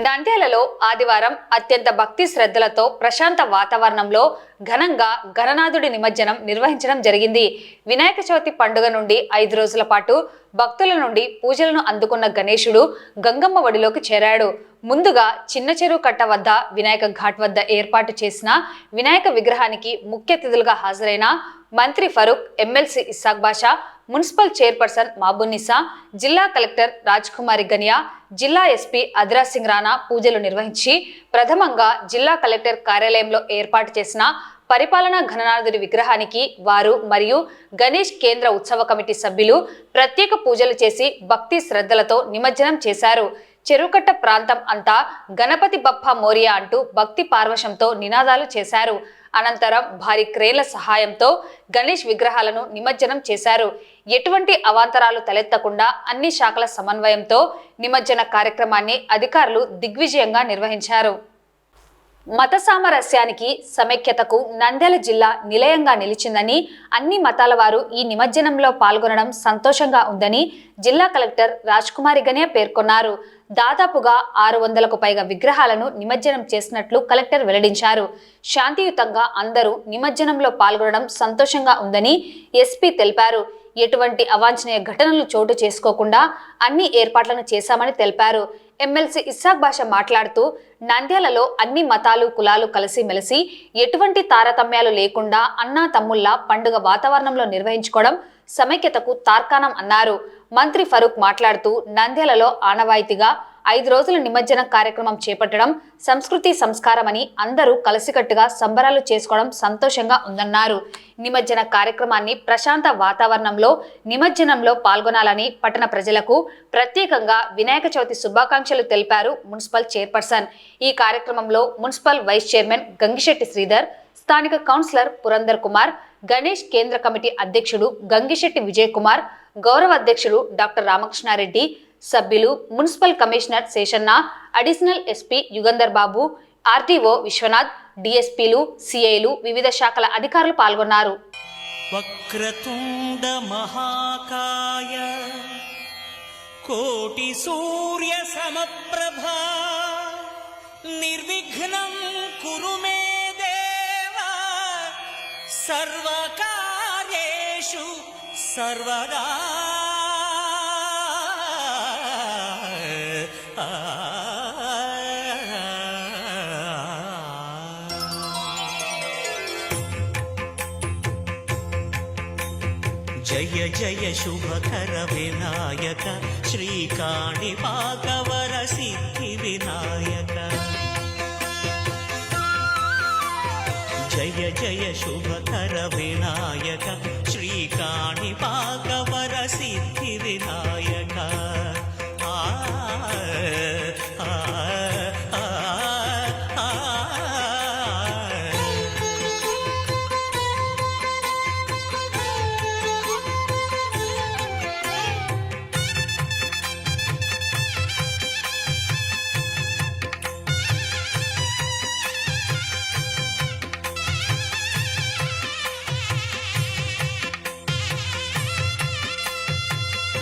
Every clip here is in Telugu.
నంద్యాలలో ఆదివారం అత్యంత భక్తి శ్రద్ధలతో ప్రశాంత వాతావరణంలో ఘనంగా గణనాథుడి నిమజ్జనం నిర్వహించడం జరిగింది. వినాయక చవితి పండుగ నుండి 5 రోజుల పాటు భక్తుల నుండి పూజలను అందుకున్న గణేశుడు గంగమ్మ ఒడిలోకి చేరాడు. ముందుగా చిన్న చెరువు కట్ట వద్ద వినాయక ఘాట్ వద్ద ఏర్పాటు చేసిన వినాయక విగ్రహానికి ముఖ్య అతిథులుగా హాజరైన మంత్రి ఫరూక్, ఎమ్మెల్సీ ఇస్సాక్ బాషా, మున్సిపల్ చైర్పర్సన్ మాబున్నిసా, జిల్లా కలెక్టర్ రాజ్కుమారి గనియా, జిల్లా ఎస్పీ అద్రాజ్ సింగ్ రాణా పూజలు నిర్వహించి ప్రథమంగా జిల్లా కలెక్టర్ కార్యాలయంలో ఏర్పాటు చేసిన పరిపాలనా గణనాథుడి విగ్రహానికి వారు మరియు గణేష్ కేంద్ర ఉత్సవ కమిటీ సభ్యులు ప్రత్యేక పూజలు చేసి భక్తి శ్రద్ధలతో నిమజ్జనం చేశారు. చెరువుకట్ట ప్రాంతం అంతా గణపతి బప్పా మోరియా అంటూ భక్తి పార్వశంతో నినాదాలు చేశారు. అనంతరం భారీ క్రేన్ల సహాయంతో గణేష్ విగ్రహాలను నిమజ్జనం చేశారు. ఎటువంటి అవాంతరాలు తలెత్తకుండా అన్ని శాఖల సమన్వయంతో నిమజ్జన కార్యక్రమాన్ని అధికారులు దిగ్విజయంగా నిర్వహించారు. మత సామరస్యానికి, సమైక్యతకు నంద్యాల జిల్లా నిలయంగా నిలిచిందని, అన్ని మతాల వారు ఈ నిమజ్జనంలో పాల్గొనడం సంతోషంగా ఉందని జిల్లా కలెక్టర్ రాజ్కుమారి గనియా పేర్కొన్నారు. దాదాపుగా 600కు పైగా విగ్రహాలను నిమజ్జనం చేసినట్లు కలెక్టర్ వెల్లడించారు. శాంతియుతంగా అందరూ నిమజ్జనంలో పాల్గొనడం సంతోషంగా ఉందని ఎస్పీ తెలిపారు. ఎటువంటి అవాంఛనీయ ఘటనలు చోటు చేసుకోకుండా అన్ని ఏర్పాట్లను చేశామని తెలిపారు. ఎమ్మెల్సీ ఇస్సాక్ బాషా మాట్లాడుతూ, నంద్యాలలో అన్ని మతాలు, కులాలు కలిసిమెలిసి ఎటువంటి తారతమ్యాలు లేకుండా అన్నా తమ్ముళ్ల పండుగ వాతావరణంలో నిర్వహించుకోవడం సమైక్యతకు తార్కాణం అన్నారు. మంత్రి ఫరూక్ మాట్లాడుతూ, నంద్యాలలో ఆనవాయితీగా 5 రోజుల నిమజ్జన కార్యక్రమం చేపట్టడం సంస్కృతి సంస్కారమని, అందరూ కలిసికట్టుగా సంబరాలు చేసుకోవడం సంతోషంగా ఉందన్నారు. నిమజ్జన కార్యక్రమాన్ని ప్రశాంత వాతావరణంలో నిమజ్జనంలో పాల్గొనాలని పట్టణ ప్రజలకు ప్రత్యేకంగా వినాయక చవితి శుభాకాంక్షలు తెలిపారు మున్సిపల్ చైర్పర్సన్. ఈ కార్యక్రమంలో municipal vice chairman Gangisetti Sridhar, స్థానిక కౌన్సిలర్ పురందర్ కుమార్, గణేష్ కేంద్ర కమిటీ అధ్యక్షుడు గంగిశెట్టి విజయ్ కుమార్, గౌరవ అధ్యక్షుడు డాక్టర్ రామకృష్ణారెడ్డి, సభ్యులు, municipal commissioner Seshanna, additional SP Yugandhar Babu, RDO Viswanath, డిఎస్పీలు, సిఐలు, వివిధ శాఖల అధికారులు పాల్గొన్నారు. వక్రతుండ మహాకాయ కోటి సూర్య సమప్రభా నిర్విఘ్నం కురు మే దేవా సర్వకార్యేషు సర్వదా. జయ జయ శుభకర వినాయక శ్రీకాణిపాకవర సిద్ధి వినాయక. జయ జయ శుభకర వినాయక శ్రీకాణిపాకవర సిద్ధి వినాయక.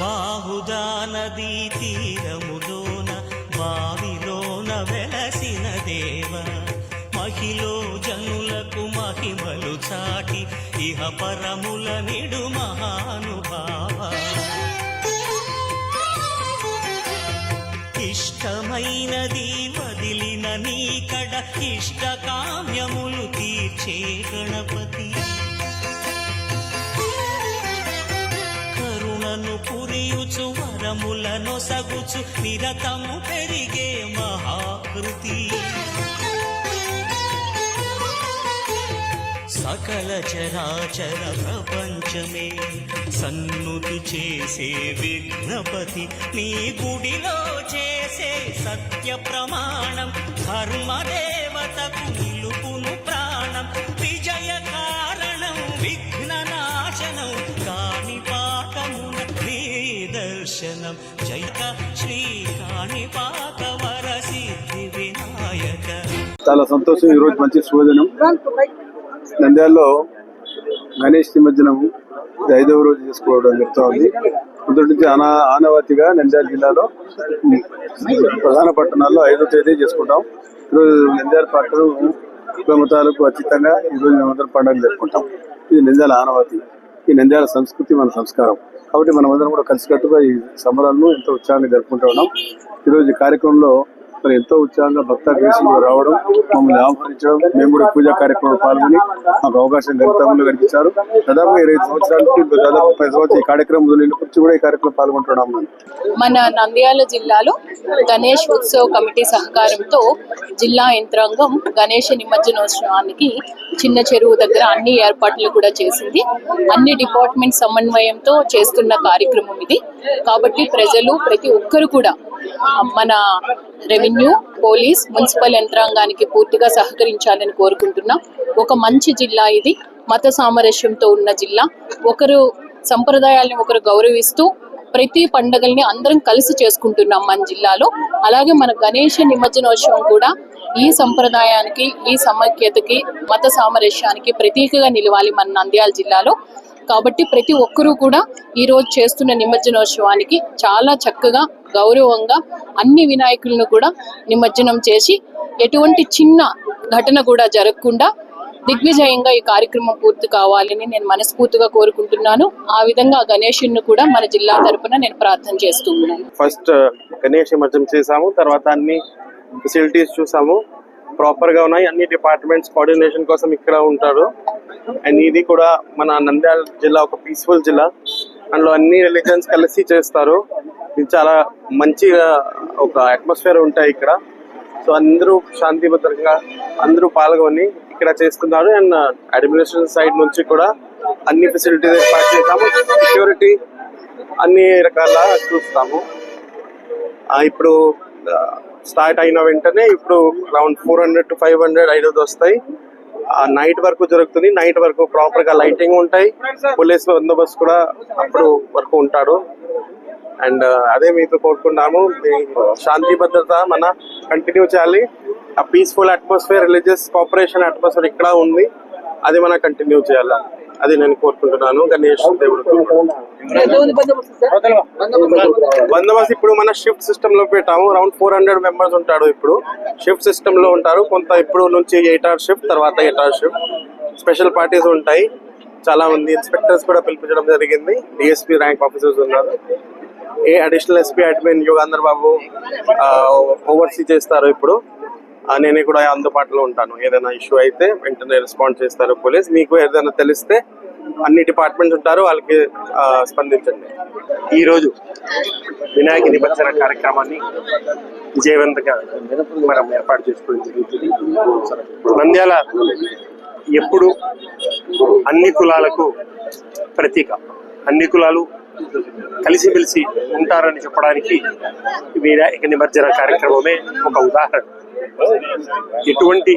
బాహుదా నదీ తీరములోన బావిలోన వెలసిన దేవ, మహిలో జనులకు మహిమలు చాటి ఇహ పరముల నిడు మహానుభావ. ఇష్టమైనది వదిలిన నీకడ ఇష్ట కామ్యములు తీర్చే గణపతి. పురియుచు వరములను సగుచు నిరతము పెరిగే మహాకృతి. సకల చరాచర ప్రపంచమే సన్నుతి చేసే విఘ్నపతి. నీ గుడిలో చేసే సత్య ప్రమాణం ధర్మదేవతకు నిలుపును ప్రాణం. విజయ కారణం విఘ్న నాశనం కాణిపాకమున దర్శనం. జయ శ్రీ కాణిపాకవర సిద్ధి వినాయక. చాలా సంతోషం. ఈరోజు మంచి శుభదినం. నంద్యాలలో గణేష్ నిమజ్జనం 5వ రోజు చేసుకోవడం జరుగుతూ ఉంది. మొదటి నుంచి ఆనవాతిగా నంద్యాల జిల్లాలో ప్రధాన పట్టణాల్లో 5వ తేదీ చేసుకుంటాం. ఈరోజు నంద్యాల పట్టణం మతాలకు అతీతంగా ఈరోజు మేమందరం పండుగలు జరుపుకుంటాం. ఇది నంద్యాల ఆనవాతి, ఈ నంద్యాల సంస్కృతి, మన సంస్కారం. కాబట్టి మనమందరం కూడా కలిసికట్టుగా ఈ సంబరాలను ఎంతో ఉత్సాహంగా జరుపుకుంటూ ఉన్నాం. ఈరోజు ఈ కార్యక్రమంలో మరి ఎంతో ఉత్సాహంగా భక్తాగ్రేసులు రావడం, మమ్మల్ని ఆహ్వానించడం, మేము కూడా పూజా కార్యక్రమంలో పాల్గొని మాకు అవకాశం కల్పించారు. దాదాపు 20 సంవత్సరాలకి దాదాపు 10 సంవత్సరాలు ఈ కార్యక్రమం నుంచి కూడా ఈ కార్యక్రమం పాల్గొంటున్నాం. మన నంద్యాల జిల్లాలో గణేష్ ఉత్సవ్ కమిటీ సహకారంతో జిల్లా యంత్రాంగం గణేష నిమజ్జనోత్సవానికి చిన్న చెరువు దగ్గర అన్ని ఏర్పాట్లు కూడా చేసింది. అన్ని డిపార్ట్మెంట్ సమన్వయంతో చేస్తున్న కార్యక్రమం ఇది. కాబట్టి ప్రజలు ప్రతి ఒక్కరు కూడా మన రెవెన్యూ, పోలీస్, మున్సిపల్ యంత్రాంగానికి పూర్తిగా సహకరించాలని కోరుకుంటున్నాం. ఒక మంచి జిల్లా ఇది, మత సామరస్యంతో ఉన్న జిల్లా. ఒకరు సంప్రదాయాలను ఒకరు గౌరవిస్తూ ప్రతి పండుగల్ని అందరం కలిసి చేసుకుంటున్నాం మన జిల్లాలో. అలాగే మన గణేష నిమజ్జనోత్సవం కూడా ఈ సంప్రదాయానికి, ఈ సమైక్యతకి, మత సామరస్యానికి ప్రతీకగా నిలవాలి మన నంద్యాల జిల్లాలో. కాబట్టి ప్రతి ఒక్కరూ కూడా ఈరోజు చేస్తున్న నిమజ్జనోత్సవానికి చాలా చక్కగా, గౌరవంగా అన్ని వినాయకులను కూడా నిమజ్జనం చేసి ఎటువంటి చిన్న ఘటన కూడా జరగకుండా దిగ్విజయంగా ఈ కార్యక్రమం పూర్తి కావాలని నేను మనస్ఫూర్తిగా కోరుకుంటున్నాను. ఆ విధంగా గణేషుని కూడా మన జిల్లా తరపున నేను ప్రార్థన చేస్తూ ఉన్నాను. ఫస్ట్ గణేష్ నిమజ్జనం చేసాము, తర్వాత అన్ని ఫెసిలిటీస్ చూసాము, ప్రాపర్ గా ఉన్నాయి. అన్ని డిపార్ట్మెంట్స్ కోఆర్డినేషన్ కోసం ఇక్కడ ఉంటారు. అండ్ ఇది కూడా మన నంద్యాల జిల్లా ఒక పీస్ఫుల్ జిల్లా, అందులో అన్ని రిలీజన్స్ కలిసి చేస్తారు. ఇది చాలా మంచిగా ఒక అట్మాస్ఫియర్ ఉంటాయి ఇక్కడ. సో అందరూ శాంతి భద్రంగా అందరూ పాల్గొని ఇక్కడ చేస్తున్నారు. అండ్ అడ్మినిస్ట్రేషన్ సైడ్ నుంచి కూడా అన్ని ఫెసిలిటీస్ ఏర్పాటు చేస్తాము, సెక్యూరిటీ అన్ని రకాల చూస్తాము. ఇప్పుడు స్టార్ట్ అయిన వెంటనే ఇప్పుడు అరౌండ్ 400 to 500 ఐడల్స్ వస్తాయి. నైట్ వరకు జరుగుతుంది. నైట్ వరకు ప్రాపర్ గా లైటింగ్ ఉంటాయి, పోలీస్ బందోబస్తు కూడా అప్పుడు వరకు ఉంటాడు. అండ్ అదే మీతో కోరుకున్నాము, శాంతి భద్రత మన కంటిన్యూ చేయాలి. ఆ peaceful atmosphere, religious cooperation atmosphere ఇక్కడ ఉంది, అది మనం కంటిన్యూ చేయాలి. అది నేను కోరుకుంటున్నాను. గణేష్ దేవుడు బందోబస్తు ఇప్పుడు మన షిఫ్ట్ సిస్టమ్ లో పెట్టాము. అరౌండ్ 400 మెంబర్స్ ఉంటాడు. ఇప్పుడు షిఫ్ట్ సిస్టమ్ లో ఉంటారు. కొంత ఇప్పుడు నుంచి 8 hour షిఫ్ట్, తర్వాత 8 hour షిఫ్ట్. స్పెషల్ పార్టీస్ ఉంటాయి. చాలా మంది ఇన్స్పెక్టర్స్ కూడా పిలిపించడం జరిగింది. డిఎస్పీ ర్యాంక్ ఆఫీసర్స్ ఉన్నారు. అడిషనల్ ఎస్పీ అడ్మిన్ యుగాంధర్ బాబు ఓవర్సీ చేస్తారు. ఇప్పుడు నేను కూడా అందుబాటులో ఉంటాను. ఏదైనా ఇష్యూ అయితే వెంటనే రెస్పాండ్ చేస్తారు పోలీస్. మీకు ఏదైనా తెలిస్తే అన్ని డిపార్ట్మెంట్స్ ఉంటారు, వాళ్ళకి స్పందించండి. ఈరోజు వినాయక నిమజ్జన కార్యక్రమాన్ని విజయవంతంగా మనం ఏర్పాటు చేసుకోవడం జరుగుతుంది. నంద్యాల ఎప్పుడు అన్ని కులాలకు ప్రతీక. అన్ని కులాలు కలిసిమెలిసి ఉంటారని చెప్పడానికి వినాయక నిమజ్జన కార్యక్రమమే ఒక ఉదాహరణ. ఎటువంటి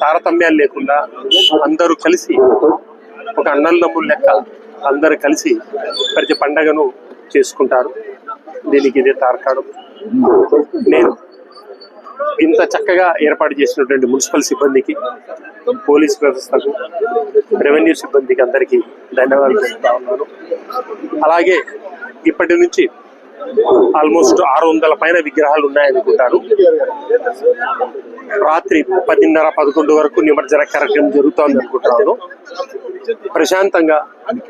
తారతమ్యాలు లేకుండా అందరూ కలిసి ఒక అన్నదమ్ముల లెక్క అందరూ కలిసి ప్రతి పండగను చేసుకుంటారు. దీనికి ఇదే తార్కాణం. నేను ఇంత చక్కగా ఏర్పాటు చేసినటువంటి మున్సిపల్ సిబ్బందికి, పోలీస్ వ్యవస్థకు, రెవెన్యూ సిబ్బందికి అందరికీ ధన్యవాదాలు చెప్తా ఉన్నాను. అలాగే ఇప్పటి నుంచి ఆల్మోస్ట్ 600 పైన విగ్రహాలు ఉన్నాయనుకుంటారు. రాత్రి 10:30-11 వరకు నిమజ్జన కార్యక్రమం జరుగుతోంది అనుకుంటున్నాను. ప్రశాంతంగా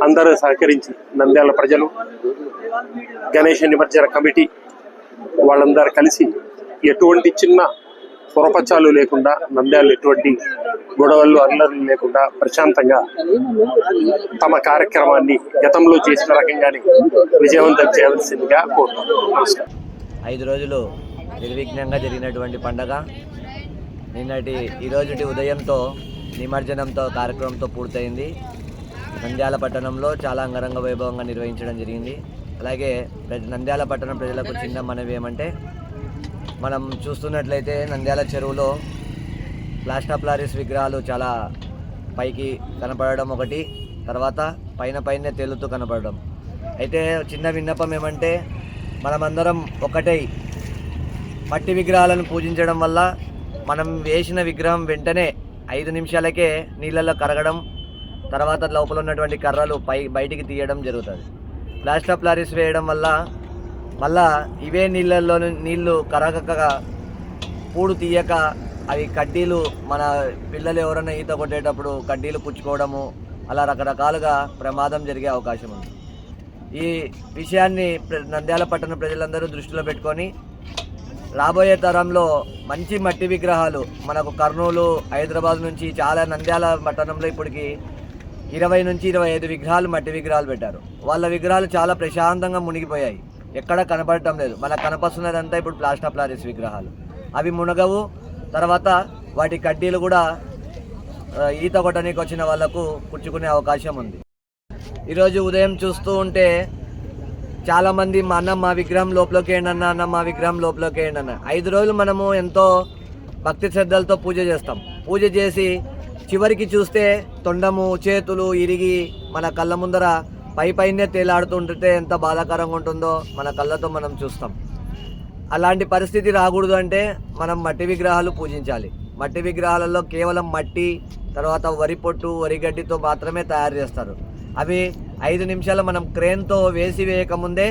అందరూ సహకరించి నంద్యాల ప్రజలు, గణేష నిమజ్జన కమిటీ వాళ్ళందరూ కలిసి ఎటువంటి చిన్న పొరపచ్చాలు లేకుండా, నంద్యాలు ఎటువంటి గొడవలు అల్లర్లు లేకుండా ప్రశాంతంగా తమ కార్యక్రమాన్ని గతంలో చేసిన రకంగానే విజయవంతం చేయవలసిందిగా కోరుతున్నాను. 5 రోజులు నిర్విఘ్నంగా జరిగినటువంటి పండగ ఈరోజు ఉదయంతో నిమజ్జనంతో కార్యక్రమంతో పూర్తయింది. నంద్యాల పట్టణంలో చాలా అంగరంగ వైభవంగా నిర్వహించడం జరిగింది. అలాగే నంద్యాల పట్టణం ప్రజలకు చిన్న మనవి ఏమంటే, మనం చూస్తున్నట్లయితే నంద్యాల చెరువులో ప్లాస్టర్ ఆఫ్ ప్యారిస్ విగ్రహాలు చాలా పైకి కనపడడం ఒకటి, తర్వాత పైన తేలుతూ కనపడడం. అయితే చిన్న విన్నపం ఏమంటే, మనమందరం ఒకటై మట్టి విగ్రహాలను పూజించడం వల్ల మనం వేసిన విగ్రహం వెంటనే 5 నిమిషాలకే నీళ్ళల్లో కరగడం, తర్వాత లోపల ఉన్నటువంటి కర్రలు బయటికి తీయడం జరుగుతుంది. ప్లాస్టర్ ఆఫ్ ప్యారిస్ వేయడం వల్ల మళ్ళా ఇవే నీళ్ళల్లో నీళ్లు కరగక పూడు తీయక అవి కడ్డీలు మన పిల్లలు ఎవరైనా ఈత కొట్టేటప్పుడు కడ్డీలు పుచ్చుకోవడము అలా రకరకాలుగా ప్రమాదం జరిగే అవకాశం ఉంది. ఈ విషయాన్ని నంద్యాల పట్టణ ప్రజలందరూ దృష్టిలో పెట్టుకొని రాబోయే తరంలో మంచి మట్టి విగ్రహాలు మనకు కర్నూలు, హైదరాబాద్ నుంచి చాలా నంద్యాల పట్టణంలో ఇప్పటికి 20 నుంచి 25 విగ్రహాలు మట్టి విగ్రహాలు పెట్టారు. వాళ్ళ విగ్రహాలు చాలా ప్రశాంతంగా మునిగిపోయాయి, ఎక్కడ కనపడటం లేదు. మనకు కనపస్తున్నదంతా ఇప్పుడు ప్లాస్టర్ ఆఫ్ ప్యారిస్ విగ్రహాలు. అవి మునగవు. తర్వాత వాటి కడ్డీలు కూడా ఈత కొట్టడానికి వచ్చిన వాళ్ళకు పుచ్చుకునే అవకాశం ఉంది. ఈరోజు ఉదయం చూస్తూ ఉంటే చాలామంది మా విగ్రహం లోపలికి వేయండి అన్న మా విగ్రహం లోపలికి వేయండి అన్న. 5 రోజులు మనము ఎంతో భక్తి శ్రద్ధలతో పూజ చేస్తాం. పూజ చేసి చివరికి చూస్తే తొండము, చేతులు ఇరిగి మన కళ్ళ ముందర పైనే తేలాడుతుంటే ఎంత బాధాకరంగా ఉంటుందో మన కళ్ళతో మనం చూస్తాం. అలాంటి పరిస్థితి రాకూడదు అంటే మనం మట్టి విగ్రహాలు పూజించాలి. మట్టి విగ్రహాలలో కేవలం మట్టి, తర్వాత వరి పొట్టు, వరిగడ్డితో మాత్రమే తయారు చేస్తారు. అవి 5 నిమిషాలు మనం క్రేన్తో వేయకముందే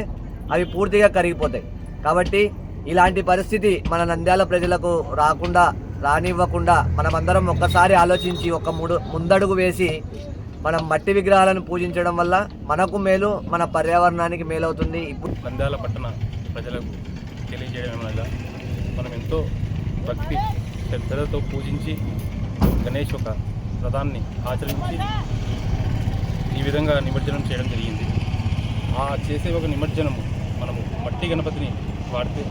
అవి పూర్తిగా కరిగిపోతాయి. కాబట్టి ఇలాంటి పరిస్థితి మన నంద్యాల ప్రజలకు రానివ్వకుండా మనమందరం ఒక్కసారి ఆలోచించి ఒక ముందడుగు వేసి మనం మట్టి విగ్రహాలను పూజించడం వల్ల మనకు మేలు, మన పర్యావరణానికి మేలు అవుతుంది. ఇప్పుడు నంద్యాల పట్టణ ప్రజలకు తెలియజేయడం వల్ల మనం ఎంతో భక్తి శ్రద్ధలతో పూజించి గణేష్ ఒక వ్రతాన్ని ఆచరించి ఈ విధంగా నిమజ్జనం చేయడం జరిగింది. ఆ చేసే ఒక నిమజ్జనము మనము మట్టి గణపతిని వాడితే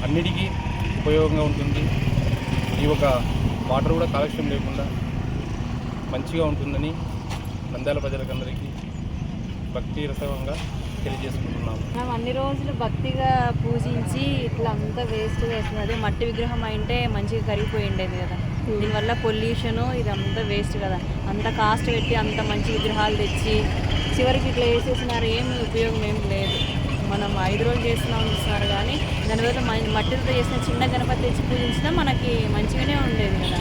అన్నిటికీ ఉపయోగంగా ఉంటుంది. ఈ ఒక వాటర్ కూడా కాలుష్యం లేకుండా మంచిగా ఉంటుందని నంద్యాల ప్రజలకందరికీ భక్తి రసంగా తెలియజేసుకుంటున్నాము. మనం అన్ని రోజులు భక్తిగా పూజించి ఇట్లా అంతా వేస్ట్ వేస్తుంది. అదే మట్టి విగ్రహం అంటే మంచిగా కరిగిపోయి ఉండేది కదా. దీనివల్ల పొల్యూషను ఇదంతా వేస్ట్ కదా. అంత కాస్ట్ పెట్టి అంత మంచి విగ్రహాలు తెచ్చి చివరికి ఇట్లా వేసేసినారు, ఏమి ఉపయోగం ఏం లేదు. మనం 5 రోజులు చేస్తున్నామని చూస్తున్నారు కానీ దాని వల్ల మట్టితో చేసిన చిన్న గణపతి తెచ్చి పూజించినా మనకి మంచిగానే ఉండేది కదా.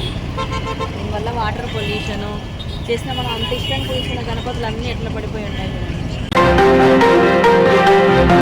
దీనివల్ల వాటర్ పొల్యూషను చేసిన మనం అంత ఇష్టం పూజించిన గణపతులు అన్నీ ఎట్లా పడిపోయి ఉన్నాయి కదా.